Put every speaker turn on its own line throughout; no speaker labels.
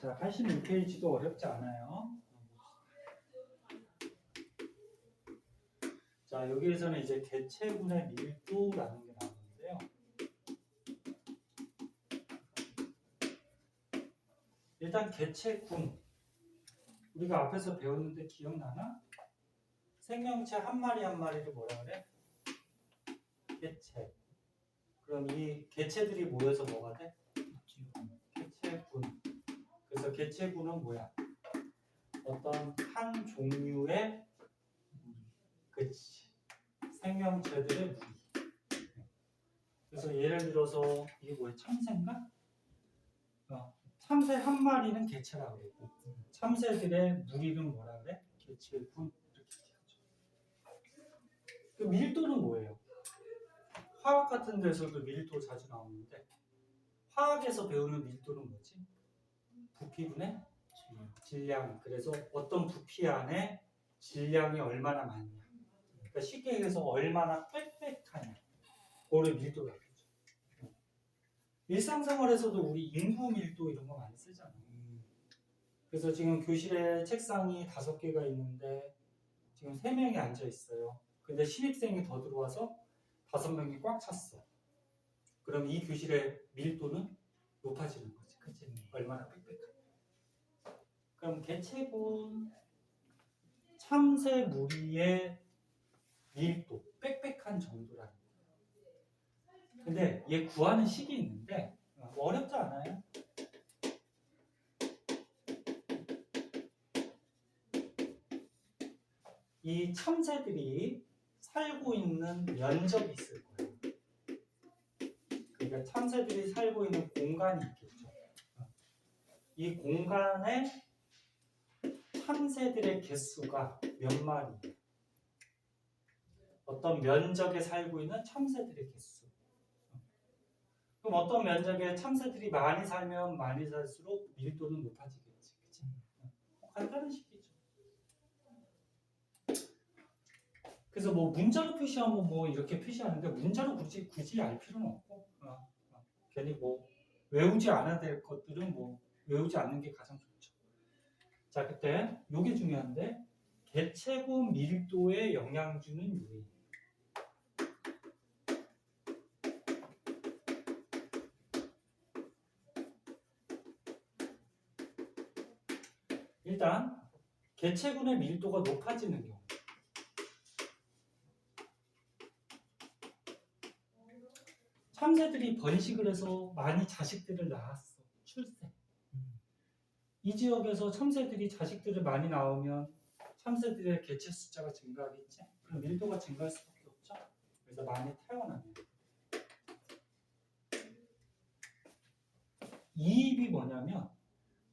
자, 86페이지도 어렵지 않아요. 자, 여기에서는 이제 개체군의 밀도라는 게 나오는데요. 일단 개체군, 우리가 앞에서 배웠는데 기억나나? 생명체 한 마리 한 마리를 뭐라 그래? 개체. 그럼 이 개체들이 모여서 뭐가 돼? 개체군. 그래서 개체군은 뭐야? 어떤 한 종류의 그치 생명체들의 무리. 그래서 예를 들어서 이게 뭐야? 참새인가? 참새 한 마리는 개체라고 그랬고 참새들의 무리는 뭐라 그래? 개체군. 이렇게 얘기하죠. 그 밀도는 뭐예요? 화학 같은 데서도 밀도 자주 나오는데 화학에서 배우는 밀도는 뭐지? 부피분의 질량. 그래서 어떤 부피 안에 질량이 얼마나 많냐. 그러니까 쉽게 얘기해서 얼마나 빽빽하냐. 그거를 밀도라고 하죠. 일상생활에서도 우리 인구 밀도 이런 거 많이 쓰잖아요. 그래서 지금 교실에 책상이 5개가 있는데 지금 3명이 앉아 있어요. 근데 신입생이 더 들어와서 5명이 꽉 찼어. 그럼 이 교실의 밀도는 높아지는 거지. 그치? 얼마나 빽빽하냐. 그럼 개체군 참새 무리의 밀도, 빽빽한 정도라는 거예요. 근데 얘 구하는 식이 있는데 어렵지 않아요? 이 참새들이 살고 있는 면적이 있을 거예요. 그러니까 참새들이 살고 있는 공간이 있겠죠. 이 공간에 참새들의 개수가 몇 마리예요? 어떤 면적에 살고 있는 참새들의 개수. 그럼 어떤 면적에 참새들이 많이 살면 많이 살수록 밀도는 높아지겠지. 그치? 간단한 식이죠. 그래서 뭐 문자로 표시하면 뭐 이렇게 표시하는데 문자로 굳이 알 필요는 없고 괜히 뭐 외우지 않아야 될 것들은 뭐 외우지 않는 게 가장 좋죠. 자, 그때 요게 중요한데 개체군 밀도에 영향 주는 요인. 일단 개체군의 밀도가 높아지는 경우. 참새들이 번식을 해서 많이 자식들을 낳았어. 출세. 이 지역에서 참새들이 자식들을 많이 낳으면 참새들의 개체 숫자가 증가하겠지. 그럼 밀도가 증가할 수밖에 없죠. 그래서 많이 태어나면. 이입이 뭐냐면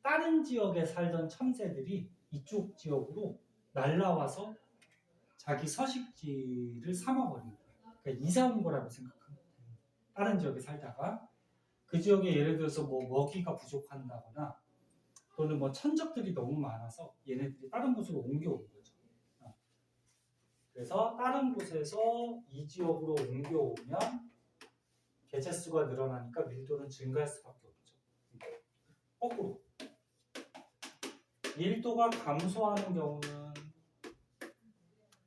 다른 지역에 살던 참새들이 이쪽 지역으로 날라와서 자기 서식지를 삼아버린 거예요. 그러니까 이사 온 거라고 생각합니다. 다른 지역에 살다가 그 지역에 예를 들어서 뭐 먹이가 부족한다거나 또는 뭐 천적들이 너무 많아서 얘네들이 다른 곳으로 옮겨온 거죠. 그래서 다른 곳에서 이 지역으로 옮겨오면 개체 수가 늘어나니까 밀도는 증가할 수밖에 없죠. 거꾸로 밀도가 감소하는 경우는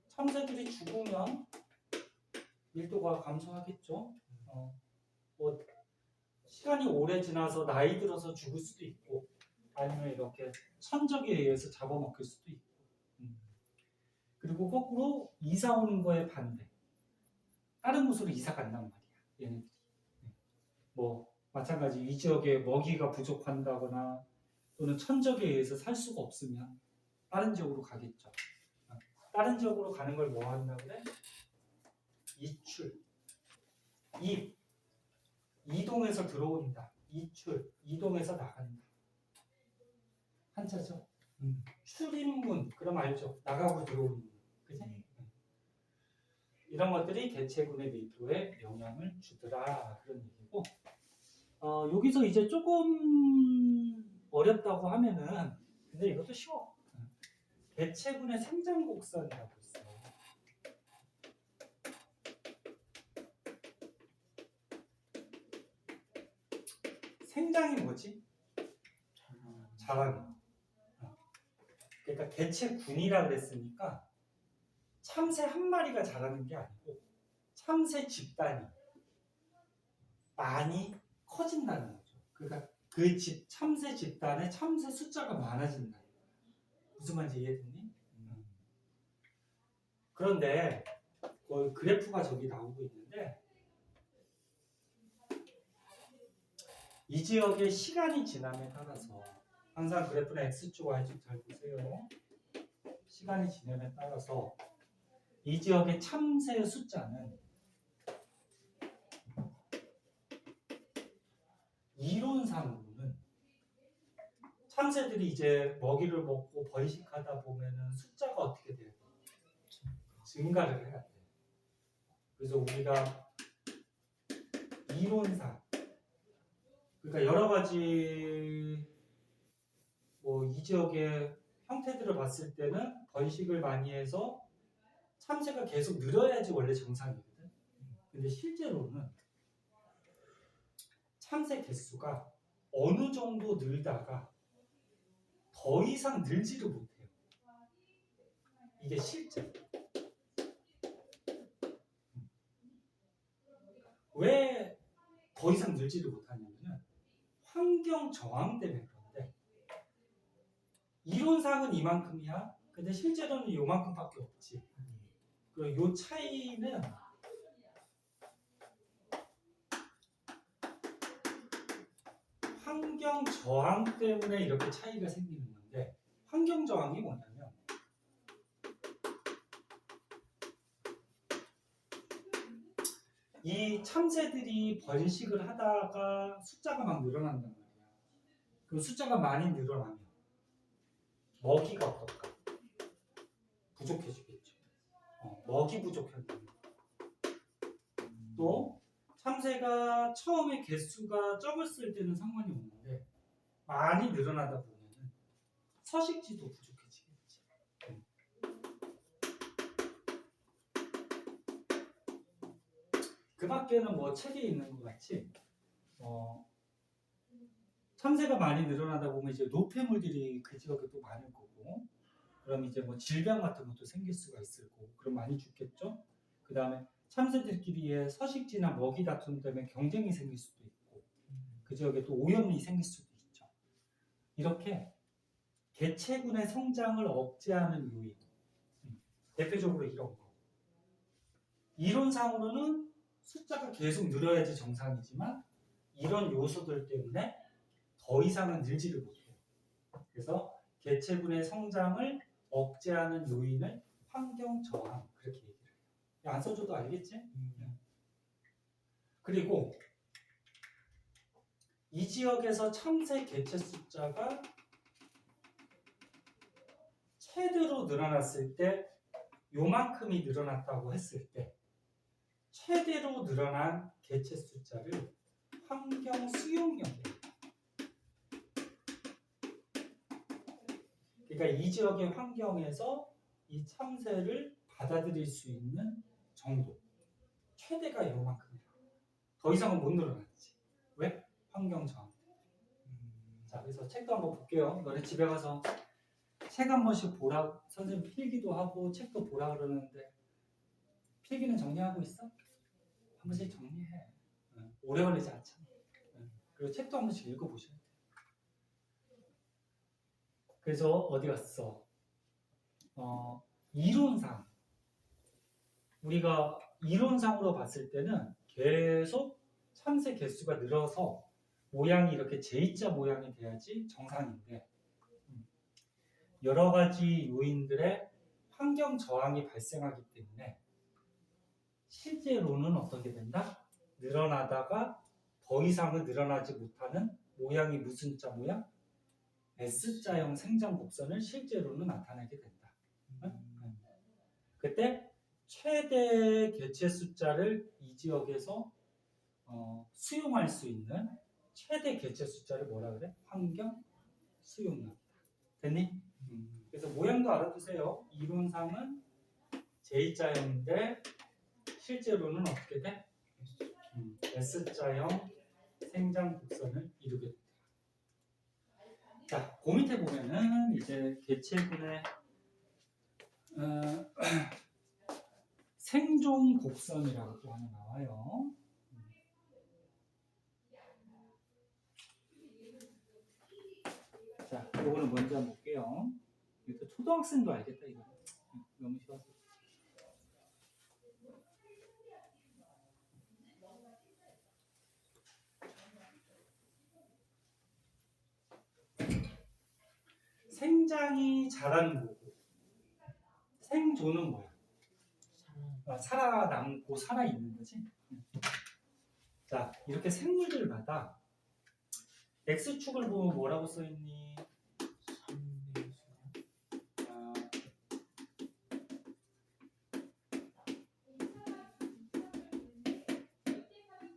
참새들이 죽으면 밀도가 감소하겠죠. 뭐 시간이 오래 지나서 나이 들어서 죽을 수도 있고 아니면 이렇게 천적에 의해서 잡아먹힐 수도 있고 그리고 거꾸로 이사 오는 거에 반대 다른 곳으로 이사 간단 말이야 얘네들이. 뭐 마찬가지 이 지역에 먹이가 부족한다거나 또는 천적에 의해서 살 수가 없으면 다른 지역으로 가겠죠. 다른 지역으로 가는 걸 뭐 한다고 그래? 이출, 이동해서 들어온다. 이출, 이동해서 나간다. 한자죠. 출입문, 그럼 알죠? 나가고 들어오는 문. 그지? 이런 것들이 개체군의 밀도에 영향을 주더라. 그런 얘기고. 여기서 이제 조금 어렵다고 하면은, 근데 이것도 쉬워. 개체군의 생장 곡선이라고 있어요. 생장이 뭐지? 자라는. 그러니까 개체군이라 그랬으니까 참새 한 마리가 자라는 게 아니고 참새 집단이 많이 커진다는 거죠. 그러니까 그 참새 집단에 참새 숫자가 많아진다. 무슨 말인지 이해됐니? 그런데 그 그래프가 저기 나오고 있는데 이 지역의 시간이 지남에 따라서 항상 그래프는 X축, Y축 잘 보세요. 시간이 지남에 따라서 이 지역의 참새의 숫자는 이론상으로는 참새들이 이제 먹이를 먹고 번식하다 보면은 숫자가 어떻게 돼요? 증가를 해야 돼요. 그래서 우리가 이론상 그러니까 여러 가지 뭐 이 지역의 형태들을 봤을 때는 번식을 많이 해서 참새가 계속 늘어야지 원래 정상이거든. 근데 실제로는 참새 개수가 어느 정도 늘다가 더 이상 늘지를 못해요. 이게 실제. 왜 더 이상 늘지를 못하냐면은 환경 저항 때문에 그런데 이론상은 이만큼이야. 근데 실제로는 요만큼밖에 없지. 그리고 요 차이는 환경 저항 때문에 이렇게 차이가 생기는 건데 환경 저항이 뭐냐면 이 참새들이 번식을 하다가 숫자가 막 늘어난단 말이야. 그 숫자가 많이 늘어나면 먹이가 어떨까? 부족해지겠죠. 먹이 부족할 때. 또 참새가 처음에 개수가 적었을 때는 상관이 없는데 많이 늘어나다 보면은 서식지도 부족해지겠지. 그 밖에는 뭐 책에 있는 것 같이 참새가 많이 늘어나다 보면 이제 노폐물들이 그 지역에 또 많을 거고, 그럼 이제 뭐 질병 같은 것도 생길 수가 있을 거고, 그럼 많이 죽겠죠. 그 다음에 참새들끼리의 서식지나 먹이 다툼 때문에 경쟁이 생길 수도 있고, 그 지역에 또 오염이 생길 수도 있죠. 이렇게 개체군의 성장을 억제하는 요인, 대표적으로 이런 거. 이론상으로는 숫자가 계속 늘어야지 정상이지만 이런 요소들 때문에 더 이상은 늘지를 못해요. 그래서 개체군의 성장을 억제하는 요인을 환경 저항 그렇게 얘기를 해요. 안 써줘도 알겠지? 그리고 이 지역에서 참새 개체 숫자가 최대로 늘어났을 때 요만큼이 늘어났다고 했을 때 최대로 늘어난 개체 숫자를 환경 수용력이에요. 그러니까 이 지역의 환경에서 이 참새를 받아들일 수 있는 정도 최대가 요만큼이야. 더 이상은 못 늘어났지. 왜? 환경 저항. 자, 그래서 책도 한번 볼게요. 너네 집에 가서 책 한 번씩 보라. 선생님 필기도 하고 책도 보라 그러는데 필기는 정리하고 있어? 한 번씩 정리해. 오래 걸리지 않잖아. 그리고 책도 한 번씩 읽어보셔야 돼. 그래서 어디 갔어? 이론상 우리가 이론상으로 봤을 때는 계속 참새 개수가 늘어서 모양이 이렇게 J자 모양이 돼야지 정상인데 여러 가지 요인들의 환경 저항이 발생하기 때문에 실제로는 어떻게 된다? 늘어나다가 더 이상은 늘어나지 못하는 모양이 무슨 자 모양? S자형 생장 곡선을 실제로는 나타내게 된다. 그때 최대 개체 숫자를 이 지역에서 수용할 수 있는 최대 개체 숫자를 뭐라 그래? 환경 수용력이다. 됐니? 그래서 모양도 알아두세요. 이론상은 J자형인데 실제로는 어떻게 돼? S자형 생장 곡선을 이루게 된다. 자, 그 밑에 보면은 이제 개체군의 생존 곡선이라고 또 하나 나와요. 자, 이거는 먼저 한번 볼게요. 이거 초등학생도 알겠다 이거. 너무 쉬워서. 생장이 자라는 거고 생존은 뭐야? 살아남고 살아있는 거지. 자, 이렇게 생물들마다 X축을 보면 뭐라고 써있니?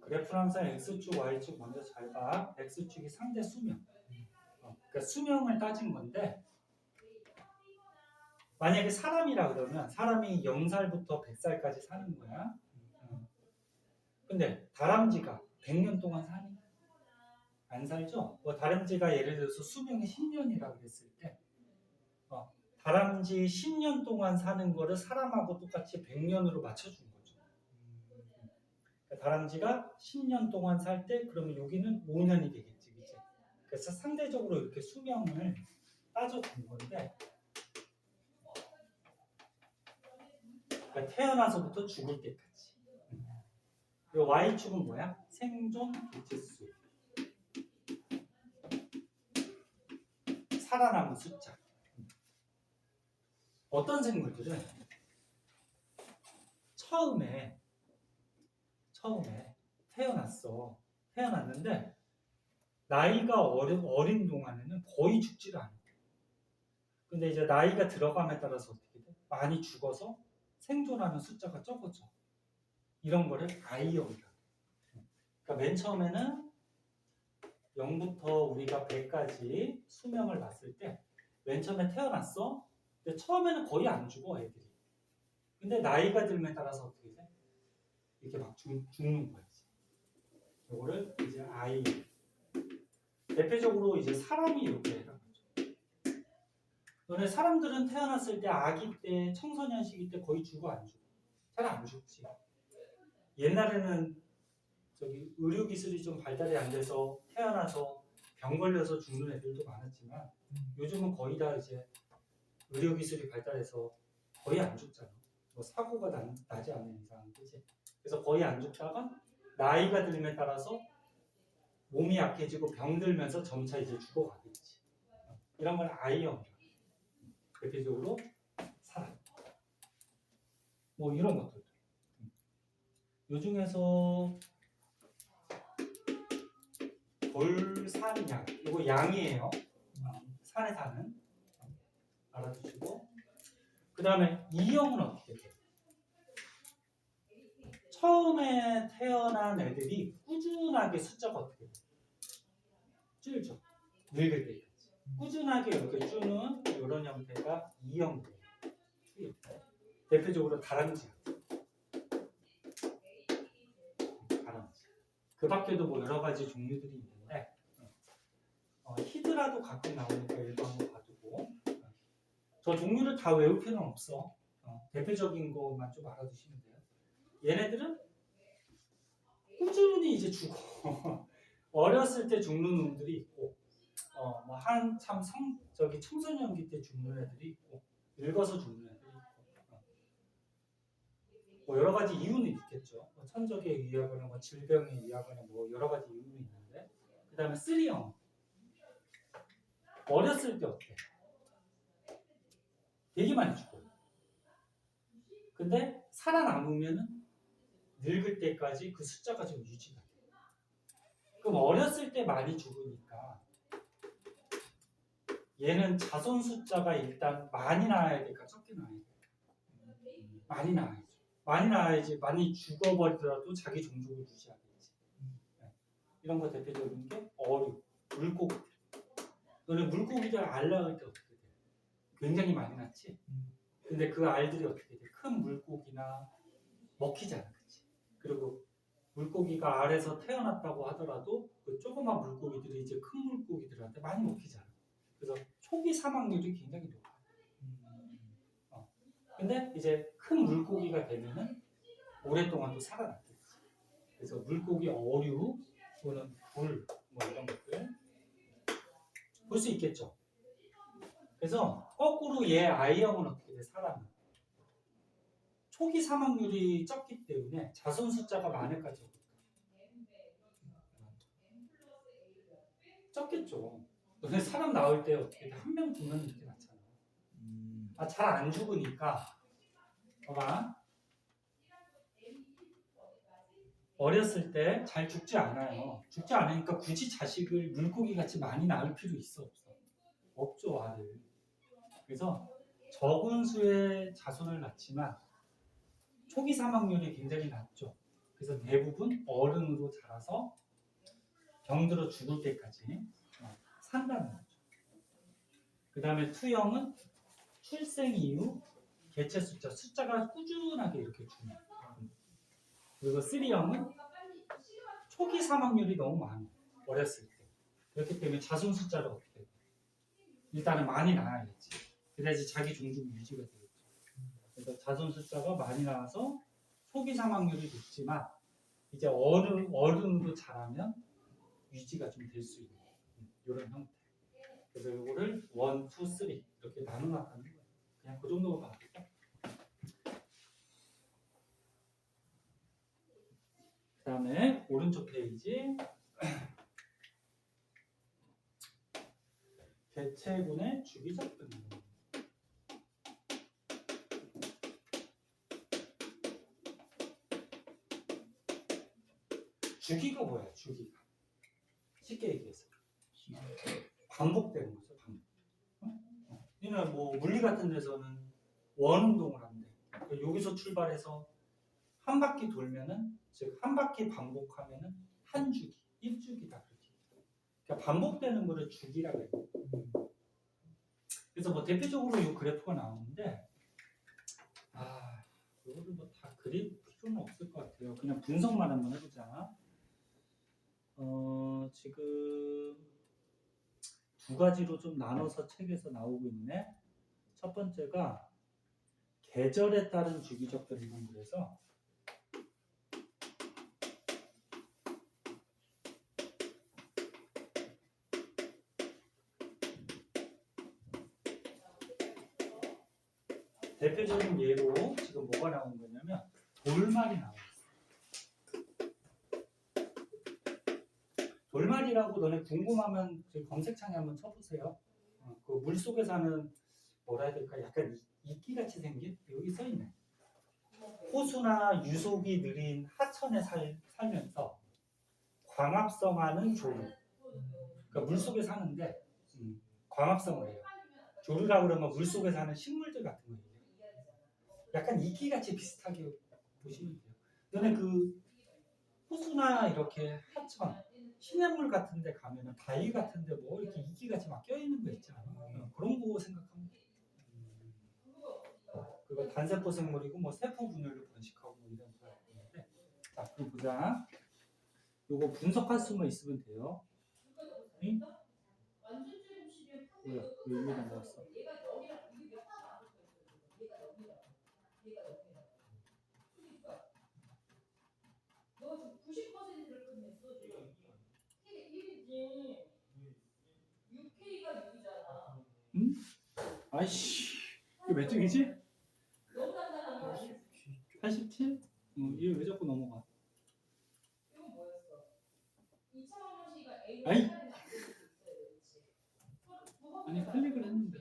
그래프는 항상 X축, Y축 먼저 잘 봐. X축이 상대 수명. 그러니까 수명을 따진 건데 만약에 사람이라 그러면 사람이 0살부터 100살까지 사는 거야. 근데 다람쥐가 100년 동안 사니? 안 살죠? 뭐 다람쥐가 예를 들어서 수명이 10년이라고 그랬을 때 다람쥐 10년 동안 사는 거를 사람하고 똑같이 100년으로 맞춰준 거죠. 그러니까 다람쥐가 10년 동안 살 때 그러면 여기는 5년이 되겠지. 그치? 그래서 상대적으로 이렇게 수명을 따져준 건데 그러니까 태어나서부터 죽을 때까지. 그리고 Y축은 뭐야? 생존 개체수. 살아남은 숫자. 어떤 생물들은 처음에 태어났는데 나이가 어린 동안에는 거의 죽지를 않아. 근데 이제 나이가 들어감에 따라서 어떻게 돼? 많이 죽어서 생존하는 숫자가 적어져. 이런 거를 아이언이라고. 그러니까 맨 처음에는 0부터 우리가 100까지 수명을 봤을 때 맨 처음에 태어났어. 근데 처음에는 거의 안 죽어 애들이. 근데 나이가 들면 따라서 어떻게 돼? 이렇게 막 죽는 거야. 이거를 이제 아이. 대표적으로 이제 사람이 이렇게 해당하죠. 너네 사람들은 태어났을 때 아기 때 청소년 시기 때 거의 죽어 안 죽어? 잘 안 죽지. 옛날에는 저기 의료 기술이 좀 발달이 안 돼서 태어나서 병 걸려서 죽는 애들도 많았지만 요즘은 거의 다 이제 의료 기술이 발달해서 거의 안 죽잖아. 뭐 사고가 나지 않는 이상, 그치? 그래서 거의 안 죽다가 나이가 들면 따라서 몸이 약해지고 병들면서 점차 이제 죽어가겠지. 이런 걸 아이언. 대표적으로 사람. 뭐 이런 것들. 요 중에서 돌산양. 이거 양이에요. 산에 사는. 알아두시고. 그 다음에 이형은 어떻게 돼요? 처음에 태어난 애들이 꾸준하게 숫자가 어떻게 돼요? 줄죠. 늙을 때까지. 꾸준하게 이렇게 주는 이런 형태가 이형이에요. 대표적으로 다람쥐. 그 밖에도 뭐 여러 가지 종류들이 있는데 히드라도 가끔 나오니까 일반으로 봐두고 저 종류를 다 외울 필요는 없어. 대표적인 것만 좀 알아두시면 돼요. 얘네들은 꾸준히 이제 죽어. 어렸을 때 죽는 놈들이 있고 뭐 한참 청소년기 때 죽는 애들이 있고 늙어서 죽는 애들이 있고 뭐 여러 가지 이유는 있겠죠. 뭐 천적에 의하거나 뭐 질병에 의하거나 뭐 여러 가지 이유는 있는데 그 다음에 쓰리형 어렸을 때 어때? 되게 많이 죽어요. 근데 살아남으면은 늙을 때까지 그 숫자가 좀 유지가 돼요. 그럼 어렸을 때 많이 죽으니까 얘는 자손 숫자가 일단 많이 나와야 될까 적게 나와야 될까? 많이 나와야죠. 많이 나와야지 많이 죽어버리더라도 자기 종족을 유지하겠지. 이런 거 대표적인 게 어류, 물고기. 너네 물고기들 알 낳을 때 어떻게 돼? 굉장히 많이 낳지? 근데 그 알들이 어떻게 돼? 큰 물고기나 먹히잖아. 그치? 그리고 물고기가 알에서 태어났다고 하더라도 그 조그만 물고기들이 이제 큰 물고기들한테 많이 먹히잖아. 그래서 초기 사망률이 굉장히 높아요. 근데 이제 큰 물고기가 되면은 오랫동안 또 살아남겠지. 그래서 물고기 어류 또는 굴 뭐 이런 것들 볼 수 있겠죠. 그래서 거꾸로 얘 I형은 어떻게 돼? 사람은 초기 사망률이 적기 때문에 자손 숫자가 많을까 적을까? 적겠죠. 너네 사람 나올 때 어떻게 돼? 한 명, 두 명 이렇게 낳잖아. 잘 안 죽으니까 봐봐. 어렸을 때 잘 죽지 않아요. 죽지 않으니까 굳이 자식을 물고기 같이 많이 낳을 필요 있어 없어? 없죠, 아들. 그래서 적은 수의 자손을 낳지만 초기 사망률이 굉장히 낮죠. 그래서 대부분 어른으로 자라서 병들어 죽을 때까지 산다는 거죠. 그 다음에 투형은 출생 이후 개체 숫자가 꾸준하게 이렇게 주는. 그리고 3형은 초기 사망률이 너무 많아요. 어렸을 때. 그렇기 때문에 자손 숫자를 어떻게 해요? 일단은 많이 낳아야지. 그래야지 자기 종족이 유지가 되겠죠. 그래서 자손 숫자가 많이 나와서 초기 사망률이 높지만 이제 어른으로 자라면 유지가 좀 될 수 있는 이런 형태. 그래서 이거를 1, 2, 3 이렇게 나눠나가는 거예요. 그냥 그 정도로 봐볼까? 그 다음에 오른쪽 페이지 개체군의 주기적 등급. 주기가 뭐야? 주기가 쉽게 얘기해서 반복되는 거죠. 반복. 이는 뭐 물리 같은 데서는 원운동을 한대. 여기서 출발해서 한 바퀴 돌면은 즉 한 바퀴 반복하면은 한 주기, 1주기다 그렇게. 그러니까 반복되는 거를 주기라고 해요. 그래서 뭐 대표적으로 이 그래프가 나오는데 이거를 뭐 다 그릴 필요는 없을 것 같아요. 그냥 분석만 한번 해보자. 지금 두 가지로 좀 나눠서 책에서 나오고 있네. 첫 번째가 계절에 따른 주기적 변동. 그래서 대표적인 예로 지금 뭐가 나온 거냐면 돌말이 나와 있어. 돌말이라고 너네 궁금하면 검색창에 한번 쳐보세요. 그 물속에 사는 뭐라 해야 될까? 약간 이끼같이 생긴 여기 써있네. 호수나 유속이 느린 하천에 살면서 광합성하는 조류. 그러니까 물속에 사는데 광합성을 해요. 조류라고 그러면 물속에 사는 식물들 같은 거예요. 약간 이끼같이 비슷하게 보시면 돼요. 너네 그 호수나 이렇게 하천, 시냇물 같은 데 가면은 바위 같은 데 뭐 이렇게 이끼같이 막 껴있는 거 있잖아. 그런 거 생각하면 돼요. 그거 단세포 생물이고 뭐 세포 분열로 번식하고 뭐 이런 거인데. 자, 그럼 보자. 요거 분석할 수만 있으면 돼요. 응? 뭐야? 왜 여기다 넣었어? 응? 아이씨, 이거 몇 쪽이지? 87? 이게 왜 자꾸 넘어가? 아이! 아니, 클릭을 했는데.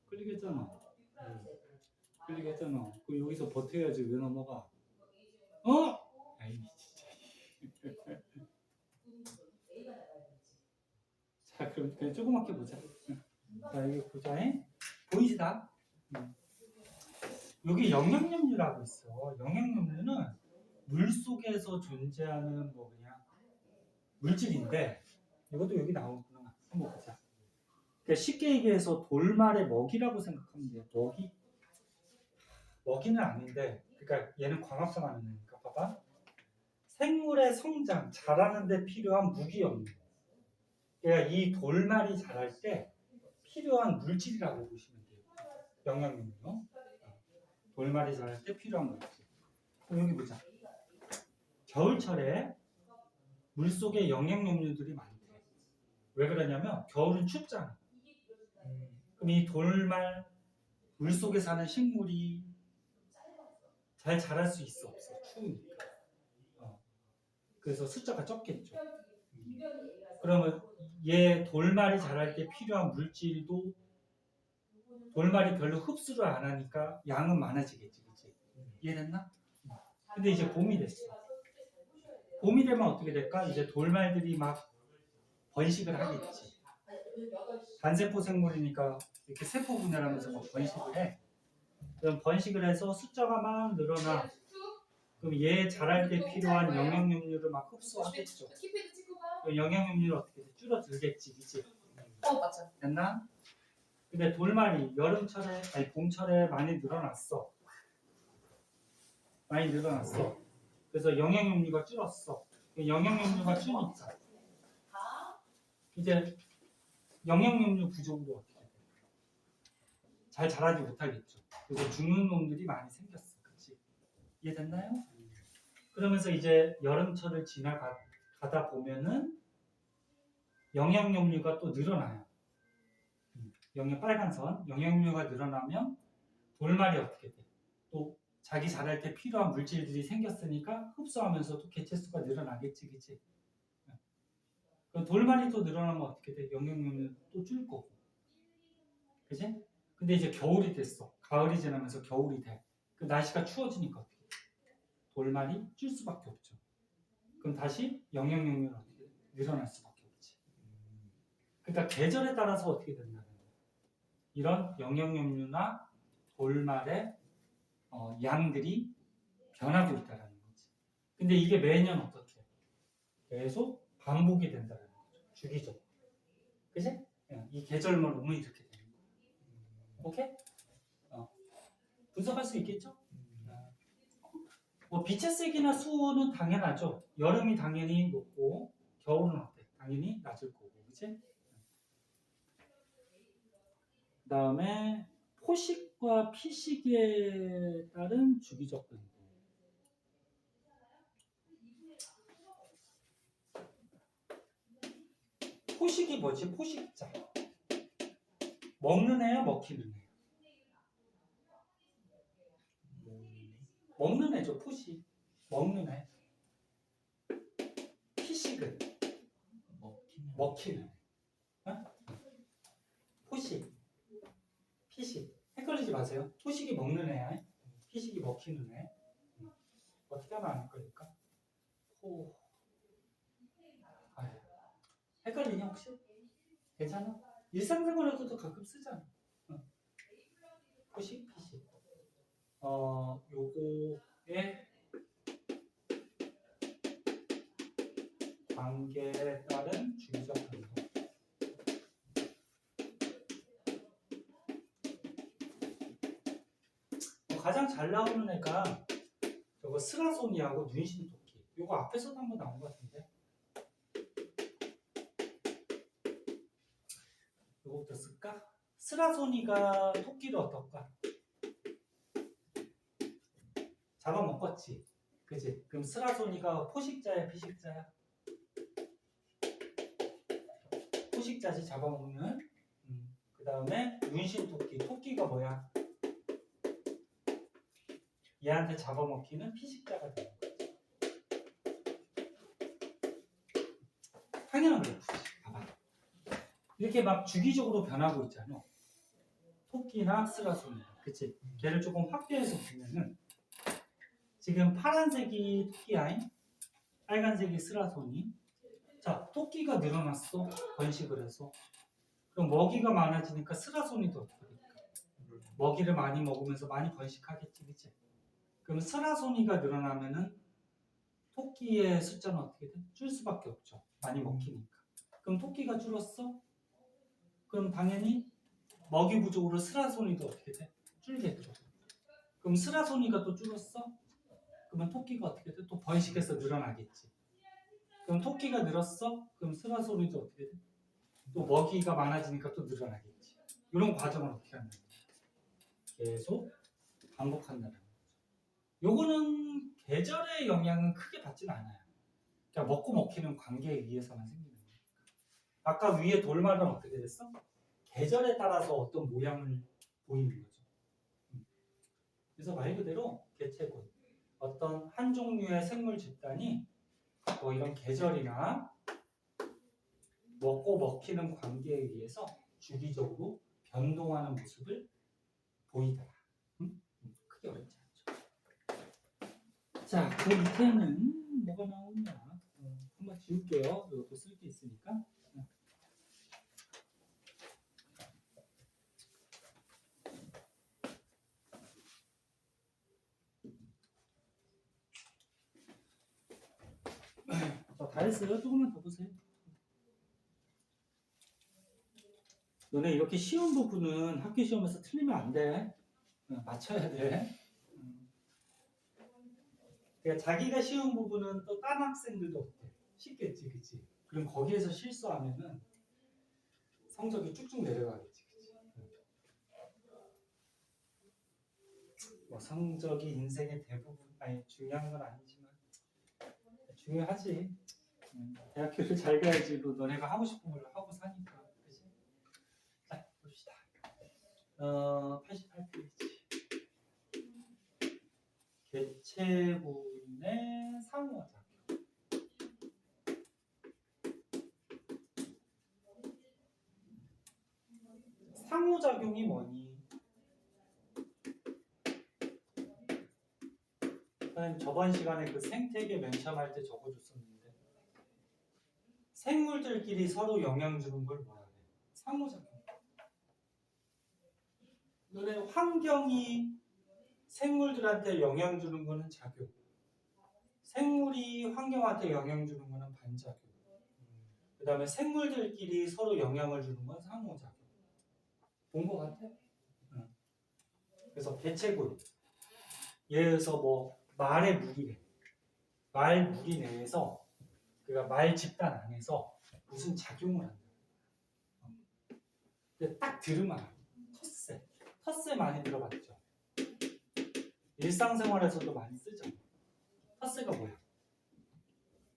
클릭했잖아. 클릭했잖아. 그럼 여기서 버텨야지. 왜 넘어가? 아이, 진짜. 자, 그럼 그냥 조그맣게 보자. 자, 여기 보자. 보이시다? 여기 영양염류라고 있어. 영양염류는 물 속에서 존재하는 뭐 그냥 물질인데 이것도 여기 나오구나. 한번 보자. 그러니까 쉽게 얘기해서 돌말의 먹이라고 생각하면 돼요. 먹이? 먹이는 아닌데, 그러니까 얘는 광합성하는 애니까 봐봐. 생물의 성장, 자라는 데 필요한 무기염류. 그러니까 이 돌말이 자랄 때 필요한 물질이라고 보시면 돼요. 영양용료. 돌말이 자랄 때 필요한 물질. 그럼 여기 보자. 겨울철에 물속에 영양용료들이 많대. 왜 그러냐면 겨울은 춥잖아. 그럼 이 돌말 물속에 사는 식물이 잘 자랄 수 있어 없어? 추우니까. 그래서 숫자가 적겠죠. 그러면 얘 돌말이 자랄 때 필요한 물질도 돌말이 별로 흡수를 안 하니까 양은 많아지겠지, 그치? 이해됐나? 근데 이제 봄이 됐어. 봄이 되면 어떻게 될까? 이제 돌말들이 막 번식을 하겠지. 단세포 생물이니까 이렇게 세포 분열하면서 막 번식을 해. 그럼 번식을 해서 숫자가 막 늘어나. 그럼 얘 자랄 때 필요한 영양용료를 막 흡수하겠죠. 그럼 영양용료를 어떻게 돼? 줄어들겠지, 그치?
맞아.
됐나? 근데 돌말이 여름철에, 아니 봄철에 많이 늘어났어. 많이 늘어났어. 그래서 영양용료가 줄었어. 영양용료가 줄니까 이제 영양용료 부족으로 어떻게 돼? 잘 자라지 못하겠죠. 그래서 죽는 놈들이 많이 생겼어. 그치? 이해됐나요? 그러면서 이제 여름철을 지나가다 보면은 영양용료가 또 늘어나요. 빨간 선, 영양용료가 늘어나면 돌말이 어떻게 돼? 또 자기 자랄 때 필요한 물질들이 생겼으니까 흡수하면서도 개체수가 늘어나겠지, 그치? 그럼 돌말이 또 늘어나면 어떻게 돼? 영양용료 또 줄 거고, 그치? 근데 이제 겨울이 됐어. 가을이 지나면서 겨울이 돼. 그 날씨가 추워지니까 어떻게 돼? 돌말이 줄 수밖에 없죠. 그럼 다시 영양용료가 어떻게 돼? 늘어날 수밖에 없지. 그러니까 계절에 따라서 어떻게 된다는 거야? 이런 영양용료나 돌말의 양들이 변하고 있다는 거지. 근데 이게 매년 어떻게 계속 반복이 된다는 거죠. 주기적으로. 그치? 이 계절만 오면 이렇게 되는 거야. 오케이? 분석할 수 있겠죠? 뭐 빛의 세기나 수온은 당연하죠. 여름이 당연히 높고 겨울은 어때? 당연히 낮을 거고. 그치? 그 다음에 포식과 피식에 따른 주기적 변동. 포식이 뭐지? 포식자. 먹는 애야, 먹히는 애? 먹는 애죠, 포식. 먹는 애. 피식은? 먹히는 애. 어? 포식. 피식. 헷갈리지 마세요. 포식이 먹는 애야. 피식이 먹히는 애. 어떻게 하면 안 헷갈릴까? 헷갈리냐 혹시? 괜찮아? 일상생활에서도 가끔 쓰잖아. 포식, 피식. 요거의 관계에 따른 주기적 변동. 가장 잘 나오는 애가 저거 스라소니하고 눈신토끼. 요거 앞에서도 한번 나온 것 같은데. 요거부터 쓸까? 스라소니가 토끼를 어떨까? 잡아먹었지. 그치? 그럼 스라소니가 포식자야, 피식자야? 포식자지, 잡아먹는. 그 다음에 눈신토끼. 토끼가 뭐야? 얘한테 잡아먹히는 피식자가 되는 거지. 당연한 거야. 봐봐. 이렇게 막 주기적으로 변하고 있잖아. 토끼나 스라소니. 그치? 걔를 조금 확대해서 보면은 지금 파란색이 토끼아인, 빨간색이 스라소니. 자, 토끼가 늘어났어. 번식을 해서. 그럼 먹이가 많아지니까 스라소니도 어떻게 될까? 먹이를 많이 먹으면서 많이 번식하겠지, 그치? 그럼 스라소니가 늘어나면은 토끼의 숫자는 어떻게 돼? 줄 수밖에 없죠. 많이 먹히니까. 그럼 토끼가 줄었어? 그럼 당연히 먹이 부족으로 스라소니도 어떻게 돼? 줄겠죠. 그럼 스라소니가 또 줄었어? 그러면 토끼가 어떻게 돼? 또 번식해서 늘어나겠지. 그럼 토끼가 늘었어? 그럼 스라소니도 어떻게 돼? 또 먹이가 많아지니까 또 늘어나겠지. 이런 과정을 어떻게 한다는 거죠? 계속 반복한다는 거죠. 요거는 계절의 영향은 크게 받지는 않아요. 그냥 먹고 먹히는 관계에 의해서만 생기는 거예요. 아까 위에 돌말은 어떻게 됐어? 계절에 따라서 어떤 모양을 보이는 거죠. 그래서 말 그대로 개체군, 어떤 한 종류의 생물 집단이 뭐 이런 계절이나 먹고 먹히는 관계에 의해서 주기적으로 변동하는 모습을 보이더라. 크게 어렵지 않죠. 자, 그 밑에는 뭐가 나오냐? 한번 지울게요. 이것도 쓸 게 있으니까. 자, 다 했어요. 조금만 더 보세요. 너네 이렇게 쉬운 부분은 학교 시험에서 틀리면 안 돼. 맞춰야 돼. 그러니까 자기가 쉬운 부분은 또 다른 학생들도 어때? 쉽겠지, 그치? 그럼 거기에서 실수하면은 성적이 쭉쭉 내려가겠지, 그치? 뭐 성적이 인생의 대부분, 아니 중요한 건 아니지만 중요하지. 대학교를 잘 가야지 뭐 너네가 하고 싶은 걸 하고 사니까, 그치? 자, 봅시다. 88페이지. 개체군의 상호작용. 상호작용이 뭐니? 저번 시간에 그 생태계 맨 처음 할 때 적어줬었는데 생물들끼리 서로 영향 주는 걸 뭐라 그래? 상호작용. 너네 환경이 생물들한테 영향 주는 거는 작용. 생물이 환경한테 영향 주는 거는 반작용. 그 다음에 생물들끼리 서로 영향을 주는 건 상호작용. 본 거 같아? 그래서 개체군. 예를 들어서 뭐 말의 무리래. 말 무리 내에서 그러니까 말 집단 안에서 무슨 작용을 한다. 근데 딱 들으면 알아. 텃세. 텃세 많이 들어봤죠? 일상생활에서도 많이 쓰죠. 텃세가 뭐야?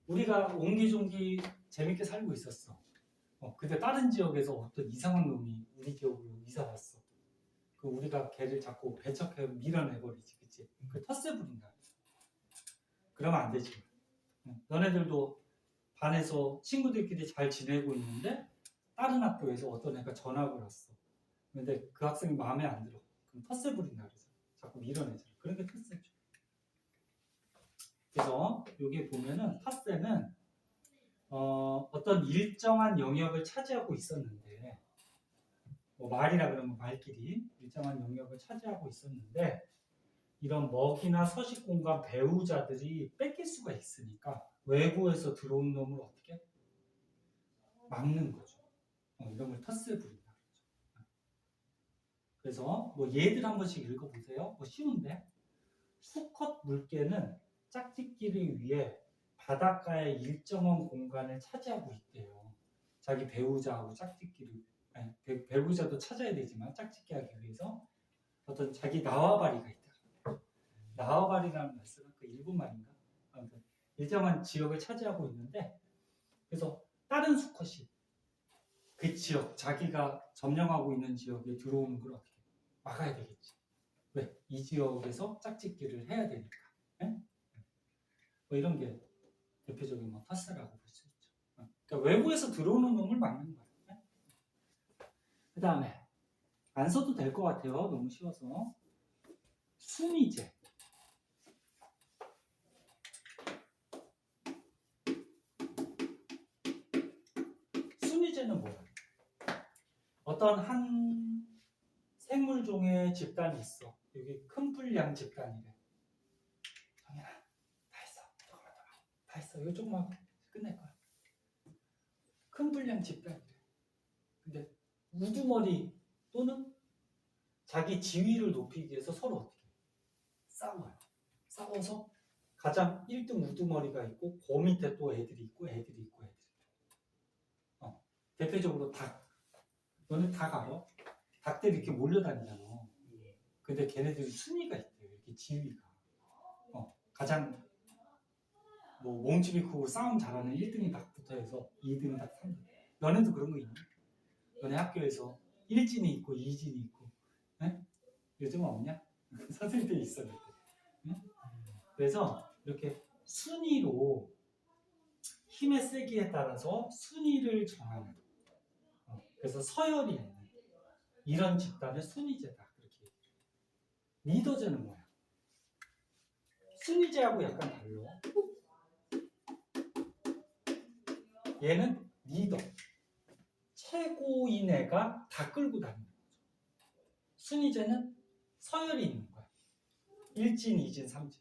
우리가 옹기종기 재밌게 살고 있었어. 근데 다른 지역에서 어떤 이상한 놈이 우리 지역으로 이사 왔어. 그 우리가 걔를 자꾸 배척해 밀어내버리지, 그치? 그 텃세 부린다. 그러면 안 되지. 너네들도 반에서 친구들끼리 잘 지내고 있는데 다른 학교에서 어떤 애가 전학을 왔어. 근데 그 학생이 마음에 안 들어. 그럼 텃세 부린다 그래서 자꾸 밀어내잖아. 그런 게 텃세죠. 그래서 여기 보면은 텃세는 어떤 일정한 영역을 차지하고 있었는데 뭐 말이라 그러면 말끼리 일정한 영역을 차지하고 있었는데 이런 먹이나 서식 공간 배우자들이 뺏길 수가 있으니까 외부에서 들어온 놈을 어떻게 막는 거죠. 이런 걸 텃세 부린다. 그래서 뭐 예들 한 번씩 읽어보세요. 뭐 쉬운데 수컷 물개는 짝짓기를 위해 바닷가의 일정한 공간을 차지하고 있대요. 자기 배우자하고 짝짓기를 아니, 배우자도 찾아야 되지만 짝짓기 하기 위해서 어떤 자기縄張리가 있다.縄張리라는 말씀은 그 일본 말인가? 아무튼 일정한 지역을 차지하고 있는데 그래서 다른 수컷이 그 지역 자기가 점령하고 있는 지역에 들어오는 걸 어떻게 막아야 되겠지. 왜? 이 지역에서 짝짓기를 해야 되니까. 네? 뭐 이런 게 대표적인 뭐 텃세라고 볼 수 있죠. 그러니까 외부에서 들어오는 놈을 막는 거예요. 네? 그 다음에 안 써도 될 것 같아요. 너무 쉬워서. 순위제. 순위제는 뭐야? 어떤 한 생물종의 집단이 있어. 여기 큰 분량 집단이래. 정현아, 다 했어. 조금만 더 봐. 다 했어. 이거 조금만 끝낼 거야. 큰 분량 집단이래. 근데 우두머리 또는 자기 지위를 높이기 위해서 서로 어떻게 싸워요. 싸워서 가장 1등 우두머리가 있고 그 밑에 또 애들이 있고 애들이 있고 애들이 있고 대표적으로 닭. 너네 닭 알아? 닭들이 이렇게 몰려다니잖아. 근데 걔네들이 순위가 있대요. 이렇게 지위가. 가장 뭐 몸집이 크고 싸움 잘하는 1등이 닭부터 해서 2등 닭, 3등. 너네도 그런 거 있니? 너네 학교에서 1진이 있고 2진이 있고. 네? 요즘은 없냐? 선생님들이 있어. 네? 그래서 이렇게 순위로 힘의 세기에 따라서 순위를 정하는. 그래서 서열이 있는 이런 집단을 순위제다. 그렇게 얘기해요. 리더제는 뭐야? 순위제하고 약간 달라. 얘는 리더. 최고인 애가 다 끌고 다니는 거죠. 순위제는 서열이 있는 거야. 1진, 2진, 3진.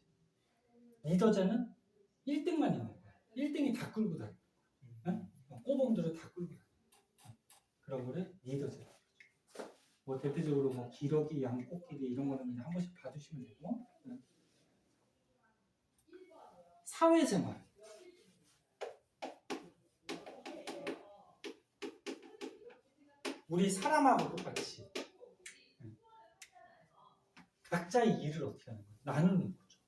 리더제는 1등만 있는 거야. 1등이 다 끌고 다니는 거야. 응? 꼬봉들을 다 끌고 다니는 거야. 그런 거를 리더제. 뭐 대표적으로 뭐 기러기, 양, 코끼리 이런 거는 그냥 한 번씩 봐주시면 되고. 사회생활. 우리 사람하고 똑같이 각자의 일을 어떻게 하는 거예요? 나누는 거죠.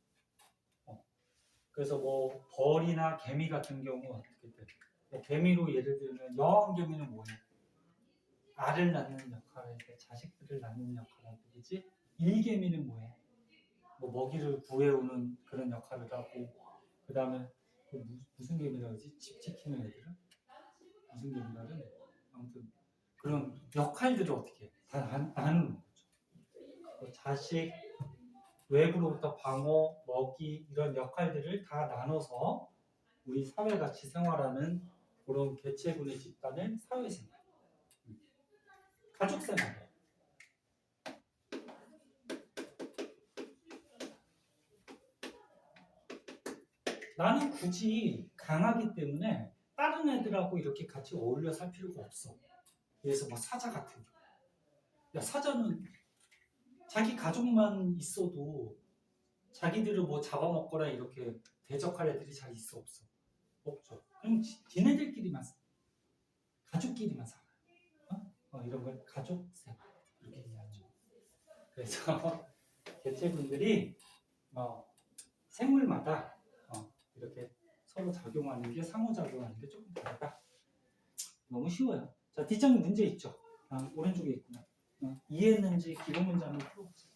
그래서 뭐 벌이나 개미 같은 경우 어떻게 돼? 뭐 개미로 예를 들면 여왕개미는 뭐예요? 알을 낳는 역할을 해, 자식들을 낳는 역할을 하고, 그지? 일개미는 뭐해? 뭐 먹이를 구해오는 그런 역할을 하고, 그 다음에 무슨 개미라고 하지? 집 지키는 애들은? 무슨 개미라 그래? 아무튼 그런 역할들을 어떻게 해? 다 나누는 거죠. 뭐 자식, 외부로부터 방어, 먹이 이런 역할들을 다 나눠서 우리 사회같이 생활하는 그런 개체군의 집단을 사회생활, 가족생활. 나는 굳이 강하기 때문에 다른 애들하고 이렇게 같이 어울려 살 필요가 없어. 그래서 뭐 사자 같은 경우. 야, 사자는 자기 가족만 있어도 자기들을 뭐 잡아먹거나 이렇게 대적할 애들이 잘 있어 없어? 없죠. 그럼 지네들끼리만 가족끼리만 살아요. 이런 걸 가족생활 이렇게 얘기하죠. 그래서 개체군들이 생물마다 이렇게 서로 작용하는 게 상호작용하는 게 조금 다르다. 너무 쉬워요. 자, 뒷장에 문제 있죠. 오른쪽에 있구나. 이해했는지 기본 문제 한번 풀어보세요.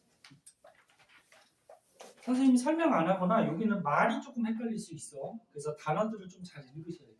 선생님이 설명 안 하거나 여기는 말이 조금 헷갈릴 수 있어. 그래서 단어들을 좀 잘 읽으셔야 돼요.